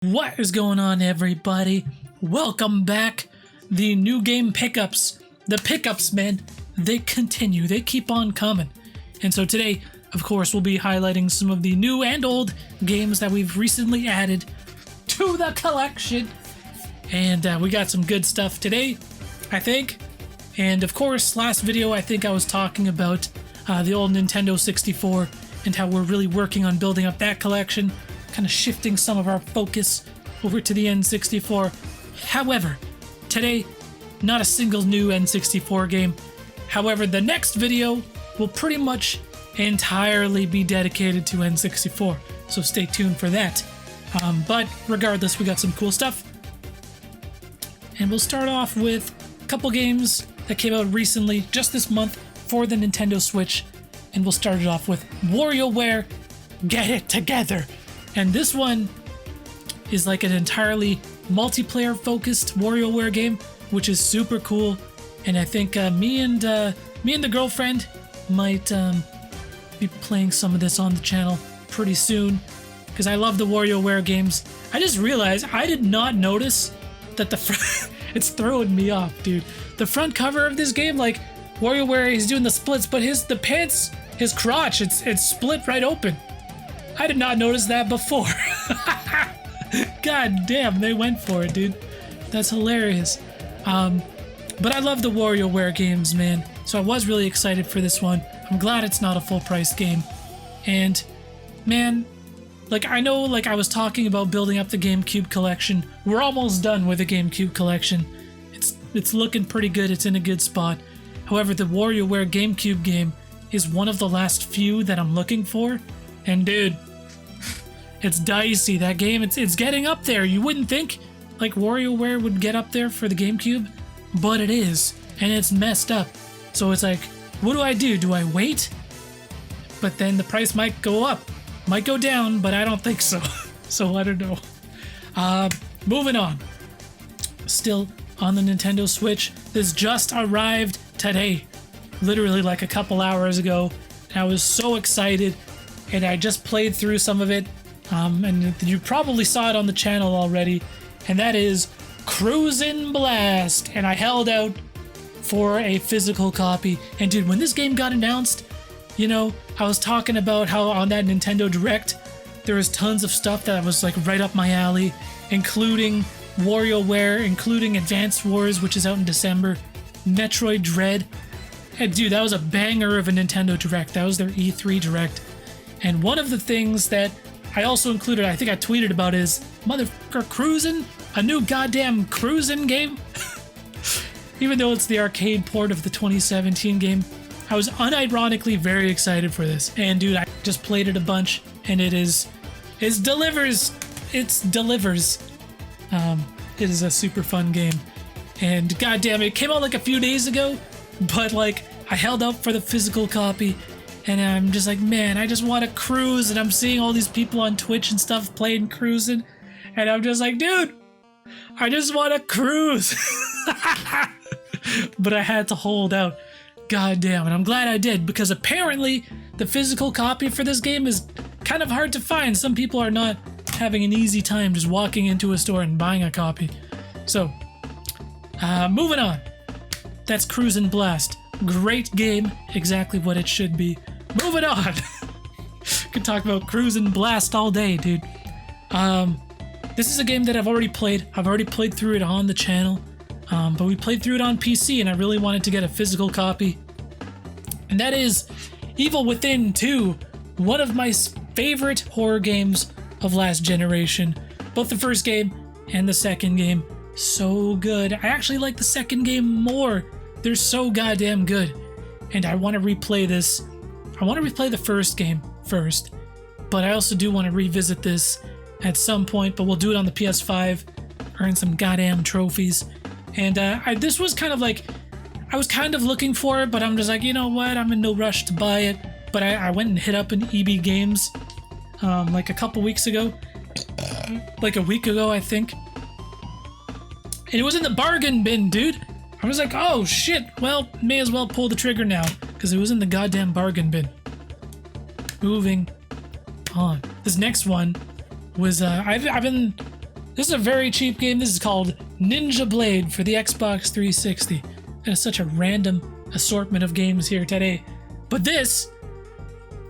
What is going on, everybody? Welcome back. The new game pickups. The pickups, man, they continue. They keep on coming. And so today, of course, we'll be highlighting some of the new and old games that we've recently added to the collection. And we got some good stuff today, I think. And of course, last video, I think I was talking about the old Nintendo 64 and how we're really working on building up that collection, kind of shifting some of our focus over to the N64. However, today, not a single new N64 game. However, the next video will pretty much entirely be dedicated to N64, so stay tuned for that. But regardless, we got some cool stuff. And we'll start off with a couple games that came out recently, just this month, for the Nintendo Switch. And we'll start it off with Warioware, Get It Together. And this one is like an entirely multiplayer focused Warioware game, which is super cool. And I think me and the girlfriend might be playing some of this on the channel pretty soon, because I love the Warioware games. I just realized I did not notice that the front it's throwing me off, dude. The front cover of this game, like Warioware, he's doing the splits, but the pants, his crotch, it's split right open. I did not notice that before. God damn, they went for it, dude. That's hilarious. But I love the Warioware games, man. So I was really excited for this one. I'm glad it's not a full price game. And man, like I know, like I was talking about building up the GameCube collection. We're almost done with the GameCube collection. It's looking pretty good. It's in a good spot. However, the Warioware GameCube game is one of the last few that I'm looking for. And dude, it's dicey. That game, it's getting up there. You wouldn't think like Warioware would get up there for the GameCube, but it is, and it's messed up. So it's like, what do I do? Do I wait? But then the price might go up, might go down, but I don't think so. So I don't know. Moving on. Still on the Nintendo Switch. This just arrived today, literally like a couple hours ago. And I was so excited, and I just played through some of it. And you probably saw it on the channel already, and that is Cruisin' Blast. And I held out for a physical copy. And dude, when this game got announced, you know, I was talking about how on that Nintendo Direct, there was tons of stuff that was like right up my alley, including WarioWare, including Advance Wars, which is out in December, Metroid Dread. And dude, that was a banger of a Nintendo Direct. That was their E3 Direct. And one of the things that I also included, I think I tweeted about, is motherfucker Cruisin', a new goddamn Cruisin' game. Even though it's the arcade port of the 2017 game, I was unironically very excited for this. And dude, I just played it a bunch, and it delivers. It is a super fun game. And goddamn, it came out like a few days ago, but like I held out for the physical copy. And I'm just like, man, I just want to cruise. And I'm seeing all these people on Twitch and stuff playing Cruisin'. And I'm just like, dude, I just want to cruise. But I had to hold out. God damn. And I'm glad I did, because apparently the physical copy for this game is kind of hard to find. Some people are not having an easy time just walking into a store and buying a copy. So, moving on. That's Cruisin' Blast. Great game, exactly what it should be. Moving on. Could talk about Cruisin' Blast all day, dude. This is a game that I've already played. I've already played through it on the channel, but we played through it on PC, and I really wanted to get a physical copy. And that is Evil Within 2, one of my favorite horror games of last generation. Both the first game and the second game, so good. I actually like the second game more. They're so goddamn good. And I want to replay this. I want to replay the first game first, but I also do want to revisit this at some point, but we'll do it on the PS5, earn some goddamn trophies. And this was kind of like, I was kind of looking for it, but I'm just like, you know what, I'm in no rush to buy it. But I went and hit up an EB Games like a couple weeks ago, like a week ago, I think. And it was in the bargain bin, dude. I was like, oh shit, well, may as well pull the trigger now, because it was in the goddamn bargain bin. Moving on. This next one was I've been This is a very cheap game. This is called Ninja Blade for the Xbox 360. There's such a random assortment of games here today. But this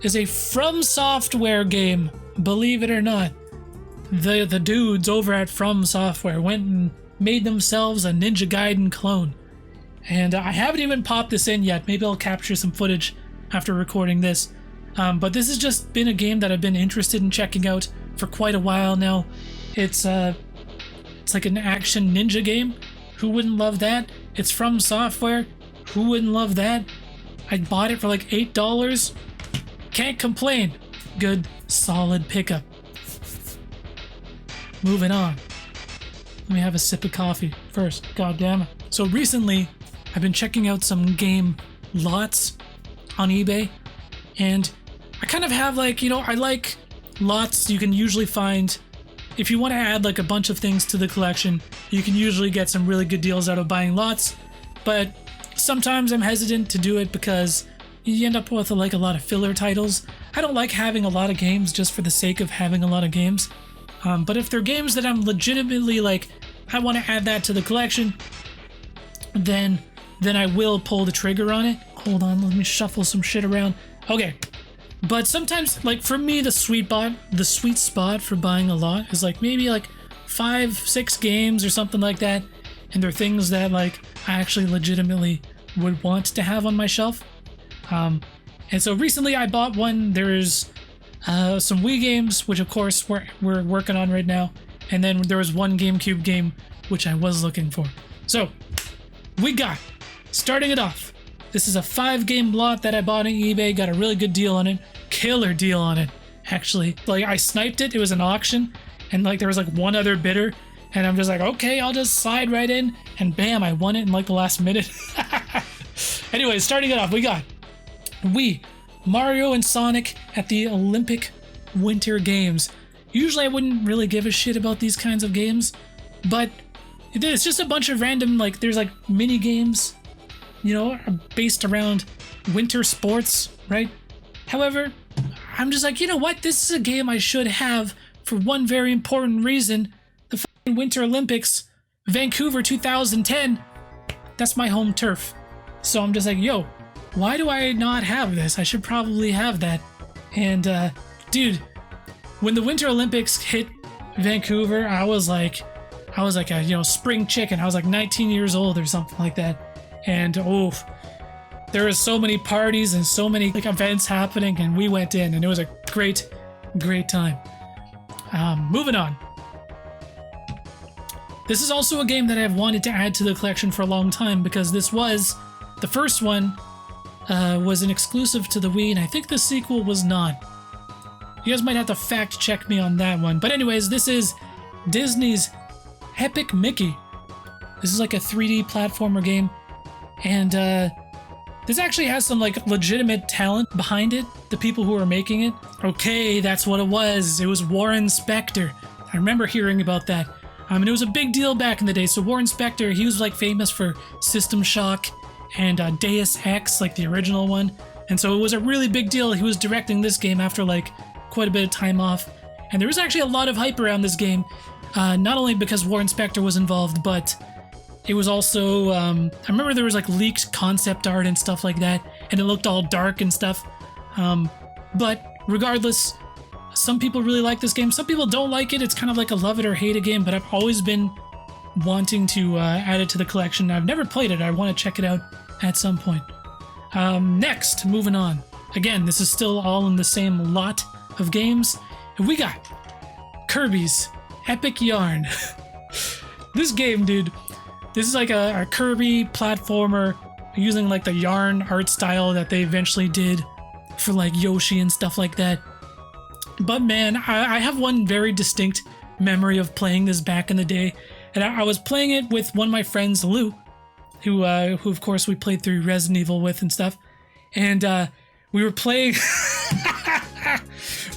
is a From Software game, believe it or not. The dudes over at From Software went and made themselves a Ninja Gaiden clone. And I haven't even popped this in yet. Maybe I'll capture some footage after recording this. But this has just been a game that I've been interested in checking out for quite a while now. It's like an action ninja game. Who wouldn't love that? It's From Software. Who wouldn't love that? I bought it for like $8. Can't complain. Good, solid pickup. Moving on. Let me have a sip of coffee first. God damn it. So recently, I've been checking out some game lots on eBay, and I kind of have like, I like lots you can usually find. If you want to add like a bunch of things to the collection, you can usually get some really good deals out of buying lots, but sometimes I'm hesitant to do it because you end up with like a lot of filler titles. I don't like having a lot of games just for the sake of having a lot of games. But if they're games that I'm legitimately like, I want to add that to the collection, then I will pull the trigger on it. Hold on, let me shuffle some shit around. Okay. But sometimes, like for me, the sweet spot for buying a lot is like maybe like 5-6 games or something like that. And they're things that like I actually legitimately would want to have on my shelf. And so recently I bought one. There's some Wii games, which of course we're working on right now. And then there was one GameCube game, which I was looking for. So we got, starting it off, this is a 5-game lot that I bought on eBay, got a really good deal on it, killer deal on it, actually. Like I sniped it, it was an auction, and like there was like one other bidder, and I'm just like, okay, I'll just slide right in, and bam, I won it in like the last minute. Anyway, starting it off, we got Wii, Mario and Sonic at the Olympic Winter Games. Usually I wouldn't really give a shit about these kinds of games, but it's just a bunch of random, like there's like mini games, based around winter sports, right? However, I'm just like, you know what? This is a game I should have for one very important reason. The fucking Winter Olympics, Vancouver 2010, that's my home turf. So I'm just like, yo, why do I not have this? I should probably have that. And, dude, when the Winter Olympics hit Vancouver, I was like a, spring chicken. I was like 19 years old or something like that. And there was so many parties and so many like events happening, and we went in, and it was a great time. Moving on. This is also a game that I've wanted to add to the collection for a long time, because this was, the first one was an exclusive to the Wii, and I think the sequel was not. You guys might have to fact check me on that one. But anyways, this is Disney's Epic Mickey. This is like a 3D platformer game. And this actually has some like legitimate talent behind it, the people who are making it. Okay, that's what it was. It was Warren Spector. I remember hearing about that. And it was a big deal back in the day. So Warren Spector, he was like famous for System Shock and Deus Ex, like the original one. And so it was a really big deal. He was directing this game after like quite a bit of time off. And there was actually a lot of hype around this game. Not only because Warren Spector was involved, but it was also, I remember there was like leaked concept art and stuff like that, and it looked all dark and stuff. But regardless, some people really like this game. Some people don't like it. It's kind of like a love it or hate it game, but I've always been wanting to add it to the collection. I've never played it. I want to check it out at some point. Next, moving on. Again, this is still all in the same lot of games. We got Kirbys Epic Yarn. This game, dude, this is like a Kirby platformer using like the yarn art style that they eventually did for like Yoshi and stuff like that. But man, I have one very distinct memory of playing this back in the day. And I was playing it with one of my friends, Lou, who of course we played through Resident Evil with and stuff. And we were playing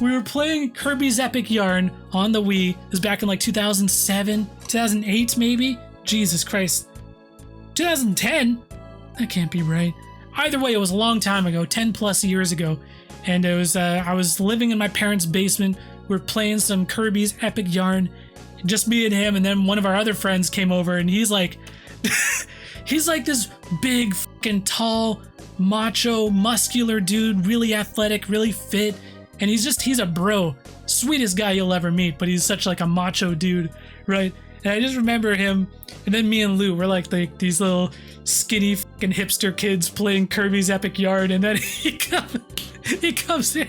we were playing Kirby's Epic Yarn on the Wii. It was back in like 2007, 2008 maybe? Jesus Christ. 2010? That can't be right. Either way, it was a long time ago, 10 plus years ago. And it was I was living in my parents' basement. We were playing some Kirby's Epic Yarn. just me and him, and then one of our other friends came over, and he's like, he's like this big, fucking tall, macho, muscular dude, really athletic, really fit, and he's a bro, sweetest guy you'll ever meet, but he's such like a macho dude, right? And I just remember him, and then me and Lou, we're like these little skinny fucking hipster kids playing Kirby's Epic Yarn, and then he comes in,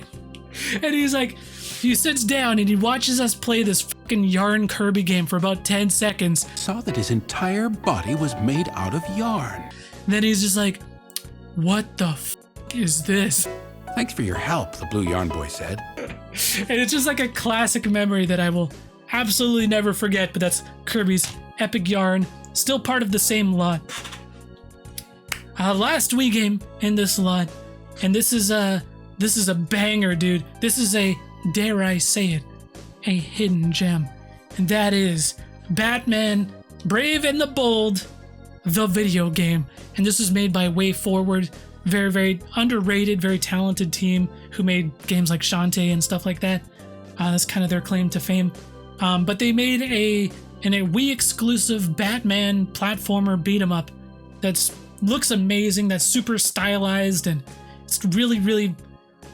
and he's like, he sits down and he watches us play this fucking yarn Kirby game for about 10 seconds. Saw that his entire body was made out of yarn. And then he's just like, what the fuck is this? Thanks for your help, the Blue Yarn Boy said. And it's just like a classic memory that I will absolutely never forget, but that's Kirby's Epic Yarn, still part of the same lot. Last Wii game in this lot, and this is a banger, dude. This is a, dare I say it, a hidden gem. And that is Batman Brave and the Bold, the video game. And this was made by Way Forward, very, very underrated, very talented team who made games like Shantae and stuff like that. That's kind of their claim to fame. But they made a Wii exclusive Batman platformer beat 'em up that looks amazing, that's super stylized, and it's really, really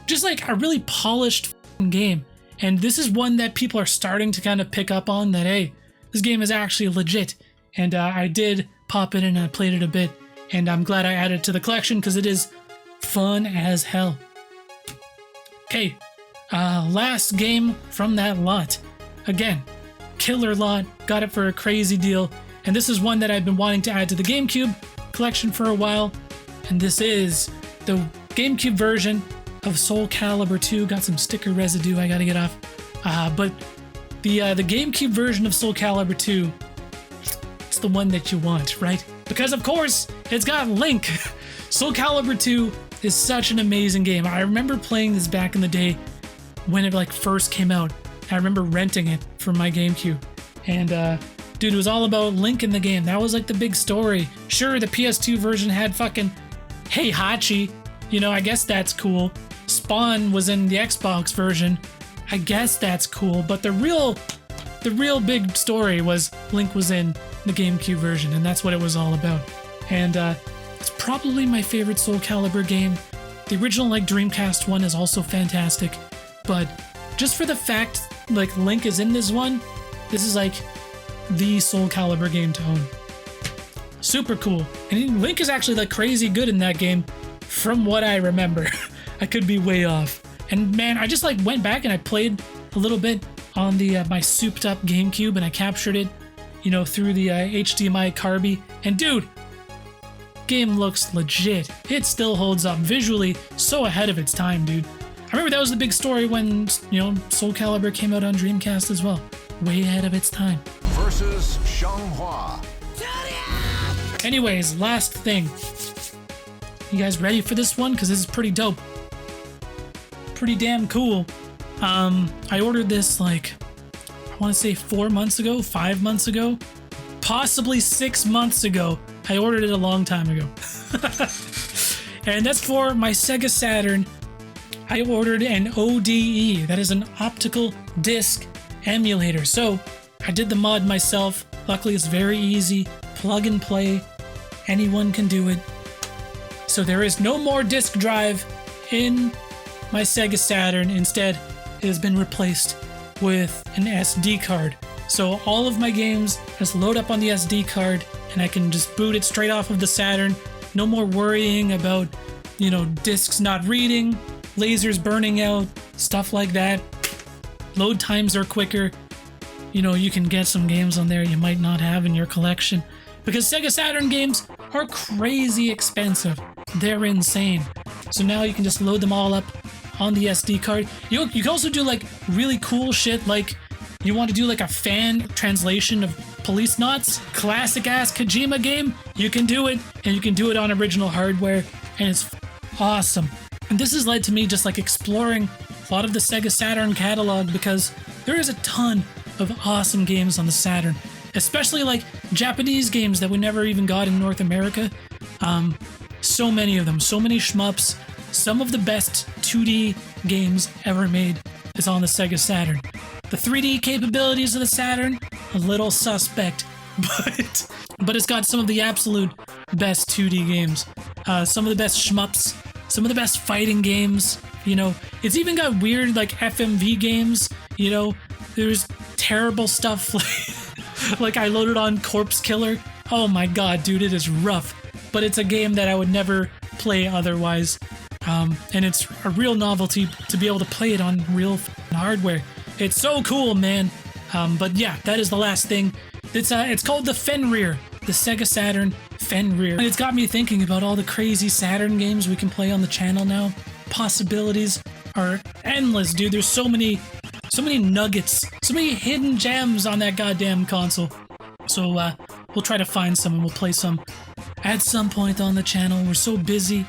just like a really polished game. And this is one that people are starting to kind of pick up on, that hey, this game is actually legit. And I did pop it in and I played it a bit, and I'm glad I added it to the collection because it is fun as hell. Okay, last game from that lot. Again, killer lot, got it for a crazy deal, and this is one that I've been wanting to add to the GameCube collection for a while, and this is the GameCube version of Soul Calibur 2. Got some sticker residue I gotta get off, but the GameCube version of Soul Calibur 2, it's the one that you want, right? Because of course it's got Link. Soul Calibur 2 is such an amazing game. I remember playing this back in the day when it like first came out. I remember renting it for my GameCube, and dude, it was all about Link in the game. That was like the big story. Sure, the PS2 version had fucking Heihachi, you know, I guess that's cool. Spawn was in the Xbox version, I guess that's cool. But the real big story was Link was in the GameCube version, and that's what it was all about. And it's probably my favorite Soul Calibur game. The original like Dreamcast one is also fantastic, but just for the fact like Link is in this one, this is like the Soul Calibur game to own. Super cool. And Link is actually like crazy good in that game from what I remember. I could be way off. And man, I just like went back and I played a little bit on the my souped up GameCube, and I captured it, you know, through the HDMI Kirby. And dude, game looks legit. It still holds up visually, so ahead of its time, dude. I remember that was the big story when, you know, Soul Calibur came out on Dreamcast as well. Way ahead of its time. Versus Xianghua. Anyways, last thing. You guys ready for this one? Because this is pretty dope. Pretty damn cool. I ordered this like, I want to say 4 months ago, 5 months ago, possibly 6 months ago. I ordered it a long time ago. And that's for my Sega Saturn. I ordered an ODE, that is an optical disc emulator. So I did the mod myself. Luckily it's very easy, plug and play, anyone can do it. So there is no more disc drive in my Sega Saturn. Instead, it has been replaced with an SD card. So all of my games just load up on the SD card, and I can just boot it straight off of the Saturn. No more worrying about, you know, discs not reading, lasers burning out, stuff like that. Load times are quicker. You know, you can get some games on there you might not have in your collection, because Sega Saturn games are crazy expensive. They're insane. So now you can just load them all up on the SD card. You can also do like really cool shit, like you want to do like a fan translation of Police Knots, classic ass Kojima game, you can do it, and you can do it on original hardware, and it's awesome. And this has led to me just like exploring a lot of the Sega Saturn catalog, because there is a ton of awesome games on the Saturn, especially like Japanese games that we never even got in North America. So many of them, so many shmups. Some of the best 2D games ever made is on the Sega Saturn. The 3D capabilities of the Saturn a little suspect, but it's got some of the absolute best 2D games, some of the best shmups, some of the best fighting games. You know, it's even got weird like FMV games. You know, there's terrible stuff like I loaded on Corpse Killer. Oh my god, dude, it is rough. But it's a game that I would never play otherwise. And it's a real novelty to be able to play it on real hardware. It's so cool, man. But yeah, that is the last thing. It's called the Fenrir, the Sega Saturn Fenrir. And it's got me thinking about all the crazy Saturn games we can play on the channel now. Possibilities are endless, dude. There's so many nuggets, so many hidden gems on that goddamn console. So we'll try to find some and we'll play some at some point on the channel. We're so busy,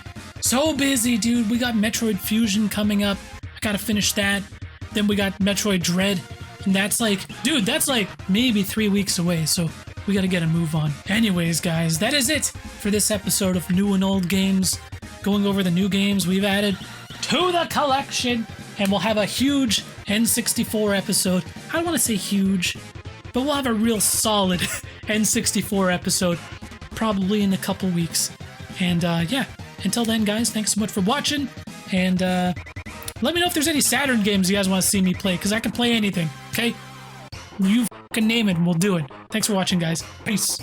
dude. We got Metroid Fusion coming up. I gotta finish that. Then we got Metroid Dread, and that's like, dude, that's like maybe 3 weeks away. So we gotta get a move on. Anyways, guys, that is it for this episode of New and Old Games. Going over the new games we've added to the collection, and we'll have a huge N64 episode. I don't want to say huge, but we'll have a real solid N64 episode probably in a couple weeks. And yeah, until then, guys, thanks so much for watching, and let me know if there's any Saturn games you guys want to see me play, because I can play anything, okay? You fucking name it and we'll do it. Thanks for watching, guys. Peace.